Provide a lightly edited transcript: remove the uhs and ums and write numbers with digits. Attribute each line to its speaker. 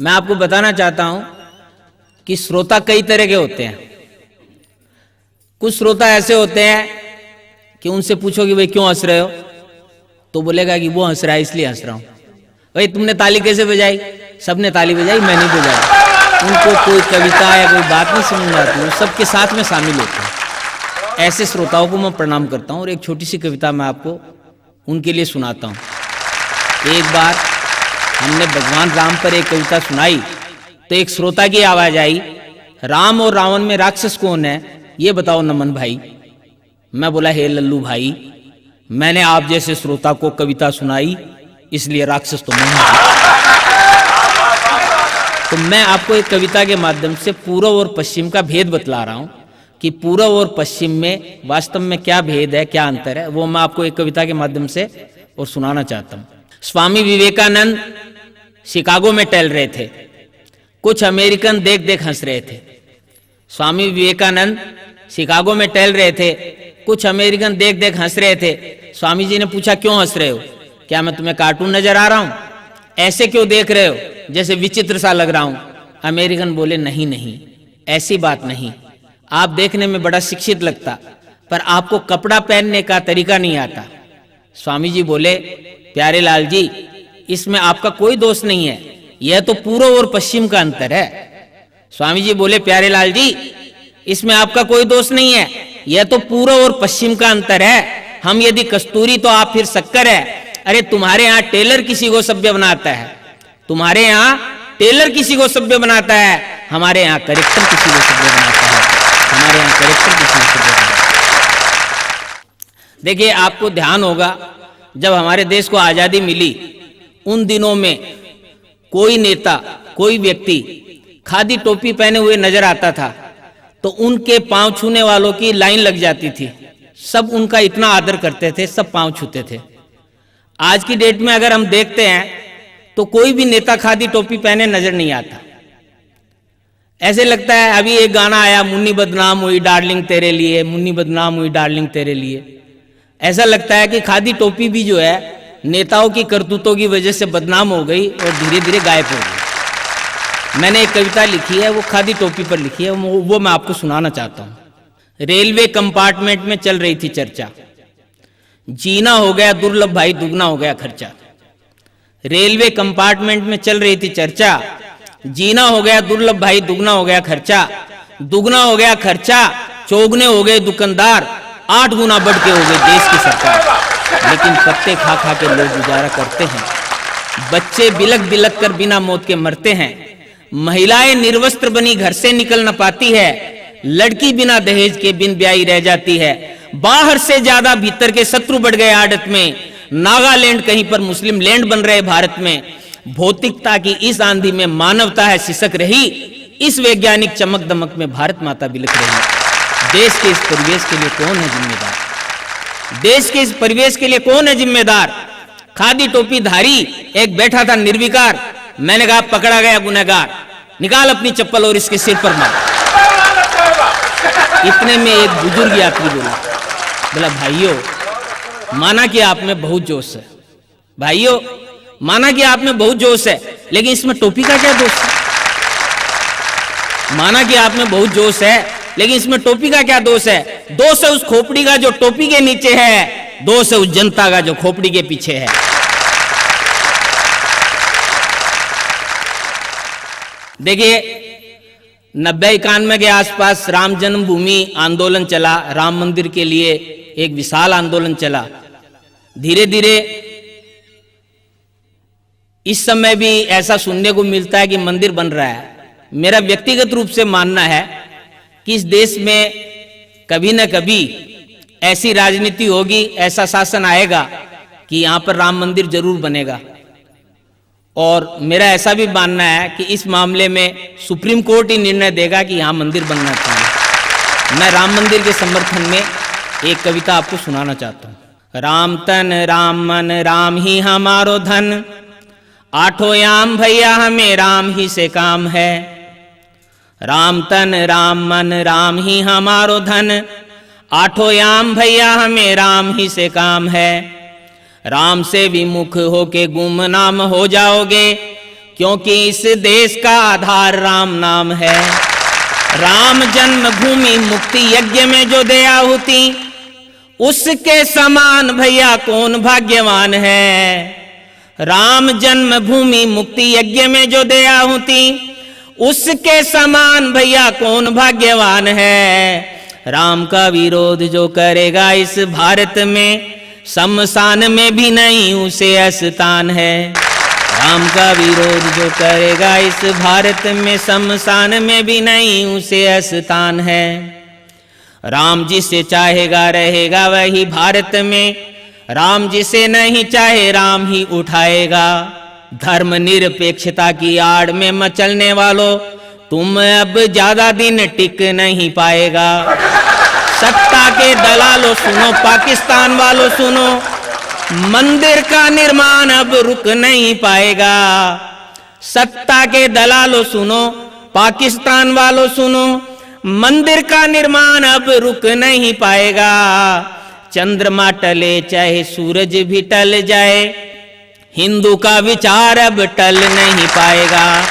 Speaker 1: मैं आपको बताना चाहता हूं कि श्रोता कई तरह के होते हैं। कुछ श्रोता ऐसे होते हैं कि उनसे पूछो कि भाई क्यों हंस रहे हो, तो बोलेगा कि वो हंस रहा है इसलिए हंस रहा हूं। भाई तुमने ताली कैसे बजाई? सबने ताली बजाई, मैं नहीं बजाई। उनको कोई कविता या कोई बात नहीं समझ आती, वो सबके साथ में शामिल होते हैं। ऐसे श्रोताओं को मैं प्रणाम करता हूं और एक छोटी सी कविता मैं आपको उनके लिए सुनाता हूं। एक बार हमने भगवान राम पर एक कविता सुनाई तो एक श्रोता की आवाज आई, राम और रावण में राक्षस कौन है ये बताओ नमन भाई। मैं बोला हे लल्लू भाई, मैंने आप जैसे श्रोता को कविता सुनाई इसलिए राक्षस तो मैं हूं। तो मैं आपको एक कविता के माध्यम से पूर्व और पश्चिम का भेद बतला रहा हूं कि पूर्व और पश्चिम में वास्तव में क्या भेद है, क्या अंतर है, वो मैं आपको एक कविता के माध्यम से और सुनाना चाहता हूं। स्वामी विवेकानंद शिकागो में टहल रहे थे, कुछ अमेरिकन देख देख हंस रहे थे। स्वामी विवेकानंद शिकागो में टहल रहे थे, कुछ अमेरिकन देख देख हंस रहे थे। स्वामी जी ने पूछा क्यों हंस रहे हो, क्या मैं तुम्हें कार्टून नजर आ रहा हूं? ऐसे क्यों देख रहे हो, जैसे विचित्र सा लग रहा हूं? अमेरिकन बोले नहीं नहीं, ऐसी बात नहीं, आप देखने में बड़ा शिक्षित लगता पर आपको कपड़ा पहनने का तरीका नहीं आता। स्वामी जी बोले प्यारे लाल जी, इसमें आपका कोई दोष नहीं है, यह तो पूर्व और पश्चिम का अंतर है। स्वामी जी बोले प्यारे लाल जी, इसमें आपका कोई दोष नहीं है, यह तो पूर्व और पश्चिम का अंतर है। हम यदि कस्तूरी तो आप फिर शक्कर है। अरे तुम्हारे यहाँ टेलर किसी को सभ्य बनाता है, तुम्हारे यहाँ टेलर किसी को सभ्य बनाता है, हमारे यहाँ करेक्टर किसी को सभ्य बनाता है, हमारे यहाँ करेक्टर किसी को सभ्य बनाता है। देखिए आपको ध्यान होगा जब हमारे देश को आजादी मिली उन दिनों में कोई नेता, कोई व्यक्ति खादी टोपी पहने हुए नजर आता था तो उनके पांव छूने वालों की लाइन लग जाती थी। सब उनका इतना आदर करते थे, सब पांव छूते थे। आज की डेट में अगर हम देखते हैं तो कोई भी नेता खादी टोपी पहने नजर नहीं आता। ऐसे लगता है, अभी एक गाना आया, मुन्नी बदनाम हुई डार्लिंग तेरे लिए, मुन्नी बदनाम हुई डार्लिंग तेरे लिए। ऐसा लगता है कि खादी टोपी भी जो है नेताओं की करतूतों की वजह से बदनाम हो गई और धीरे धीरे गायब हो गई। मैंने एक कविता लिखी है, वो खादी टोपी पर लिखी है, वो मैं आपको सुनाना चाहता हूं। रेलवे कंपार्टमेंट में चल रही थी चर्चा, जीना हो गया दुर्लभ भाई, दुगना हो गया खर्चा। रेलवे कंपार्टमेंट में चल रही थी चर्चा, जीना हो गया दुर्लभ भाई, दुगना हो गया खर्चा। दुगना हो गया खर्चा, चौगने हो गए दुकानदार, 8 गुना बढ़ के हो गई देश की सरकार। लेकिन पत्ते खा खा के लोग गुजारा करते हैं, बच्चे बिलक बिलक कर बिना मौत के मरते हैं, महिलाएं निर्वस्त्र बनी घर से निकल न पाती है, लड़की बिना दहेज के बिन ब्याही रह जाती है। बाहर से ज्यादा भीतर के शत्रु बढ़ गए आड़त में, नागालैंड कहीं पर मुस्लिम लैंड बन रहे भारत में। भौतिकता की इस आंधी में मानवता है सिसक रही, इस वैज्ञानिक चमक दमक में भारत माता बिलक रही। देश के इस परिवेश के लिए कौन है जिम्मेदार? देश के इस परिवेश के लिए कौन है जिम्मेदार? खादी टोपी धारी एक बैठा था निर्विकार, मैंने कहा पकड़ा गया गुनहगार, निकाल अपनी चप्पल और इसके सिर पर मार। इतने में एक बुजुर्ग यात्री बोला भाइयों, माना कि आप में बहुत जोश है, भाइयों माना कि आप में बहुत जोश है, लेकिन इसमें टोपी का क्या दोष है? माना कि आप में बहुत जोश है, लेकिन इसमें टोपी का क्या दोष है? दोष है उस खोपड़ी का जो टोपी के नीचे है, दोष है उस जनता का जो खोपड़ी के पीछे है। देखिए 90-91 के आसपास राम जन्मभूमि आंदोलन चला, राम मंदिर के लिए एक विशाल आंदोलन चला। धीरे धीरे इस समय भी ऐसा सुनने को मिलता है कि मंदिर बन रहा है। मेरा व्यक्तिगत रूप से मानना है कि इस देश में कभी न कभी ऐसी राजनीति होगी, ऐसा शासन आएगा कि यहां पर राम मंदिर जरूर बनेगा। और मेरा ऐसा भी मानना है कि इस मामले में सुप्रीम कोर्ट ही निर्णय देगा कि यहां मंदिर बनना चाहिए। मैं राम मंदिर के समर्थन में एक कविता आपको सुनाना चाहता हूं। राम तन राम मन राम ही हमारो धन, आठों याम भैया हमें राम ही से काम है। राम तन राम मन राम ही हमारो धन, आठों याम भैया हमें राम ही से काम है। राम से विमुख होके गुमनाम हो जाओगे, क्योंकि इस देश का आधार राम नाम है। राम जन्मभूमि मुक्ति यज्ञ में जो दे आहुति, उसके समान भैया कौन भाग्यवान है। राम जन्मभूमि मुक्ति यज्ञ में जो दे आहुति, उसके समान भैया कौन भाग्यवान है। राम का विरोध जो करेगा इस भारत में, शमशान में भी नहीं उसे स्थान है। राम का विरोध जो करेगा इस भारत में, शमशान में भी नहीं उसे स्थान है। राम जिसे चाहेगा रहेगा वही भारत में, राम जिसे नहीं चाहे राम ही उठाएगा। धर्म निरपेक्षता की आड़ में मचलने वालों, तुम अब ज्यादा दिन टिक नहीं पाएगा। सत्ता के दलालों सुनो, पाकिस्तान वालों सुनो, मंदिर का निर्माण अब रुक नहीं पाएगा। सत्ता के दलालों सुनो, पाकिस्तान वालों सुनो, मंदिर का निर्माण अब रुक नहीं पाएगा। चंद्रमा टले चाहे सूरज भी टल जाए, हिंदू का विचार अब टल नहीं पाएगा।